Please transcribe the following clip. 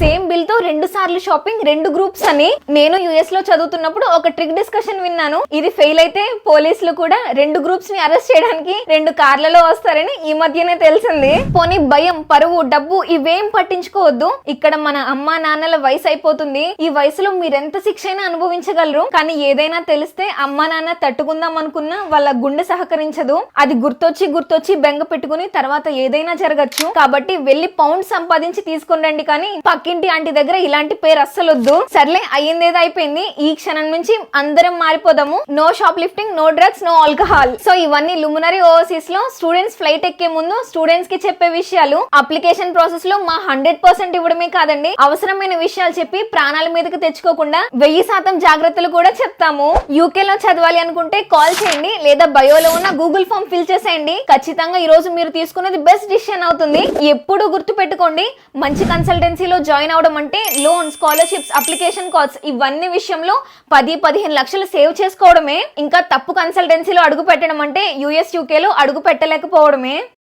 Same bill తో 2 సార్లు shopping 2 groups అని నేను యుఎస్ లో చదువుతున్నప్పుడు ఒక ట్రిక్ డిస్కషన్ విన్నాను. ఇది ఫెయిల్ అయితే పోలీసులు కూడా 2 గ్రూప్స్ ని అరెస్ట్ చేయడానికి 2 కార్లలో వస్తారని ఈ మధ్యనే తెలిసింది. పోనీ భయం, పరువు, డబ్బు ఇవేం పట్టించుకోవద్దు. ఇక్కడ మన అమ్మా నాన్నల వయసు అయిపోతుంది. ఈ వయసులో మీరెంత శిక్ష అయినా అనుభవించగలరు. కానీ ఏదైనా తెలిస్తే అమ్మా నాన్న తట్టుకుందాం అనుకున్నా వాళ్ళ గుండె సహకరించదు. అది గుర్తొచ్చి బెంగ పెట్టుకుని తర్వాత ఏదైనా జరగచ్చు. కాబట్టి వెళ్లి పౌండ్ సంపాదించి తీసుకుని రండి. కానీ పక్కింటి ఆంటీ దగ్గర ఇలాంటి పేరు అస్సలొద్దు. సర్లే, అయ్యిందేదో అయిపోయింది. ఈ క్షణం నుంచి అందరం మారిపోదాము. No shoplifting, no drugs, no alcohol. So ఇవన్నీ లుమినరీ ఓవర్సీస్ లో స్టూడెంట్స్ ఫ్లైట్ ఎక్కే ముందు స్టూడెంట్స్ కి చెప్పే విషయాలు. అప్లికేషన్ ప్రాసెస్ లో మా 100% ఇవ్వడమే కాదండి, అవసరమైన విషయాలు చెప్పి ప్రాణాల మీదకి తెచ్చుకోకుండా 1000% జాగ్రత్తలు కూడా చెప్తాము. యూకే లో చదవాలి అనుకుంటే కాల్ చేయండి, లేదా బయోలో ఉన్న గూగుల్ ఫామ్ ఫిల్ చేసేయండి. ఖచ్చితంగా ఈ రోజు మీరు తీసుకున్నది బెస్ట్ డిసిషన్ అవుతుంది. ఎప్పుడు గుర్తు పెట్టుకోండి, మంచి కన్సల్టెన్సీలో జాయిన్ అవడం అంటే లోన్, స్కాలర్షిప్స్, అప్లికేషన్ కాల్స్ ఇవన్నీ విషయంలో 10-15 లక్షలు సేవ్ చేసుకోవడమే. ఇంకా తప్పు కన్సల్టెన్సీలో అడుగు పెట్టడం అంటే యుఎస్ యూకేలో అడుగు పెట్టలేకపోవడమే.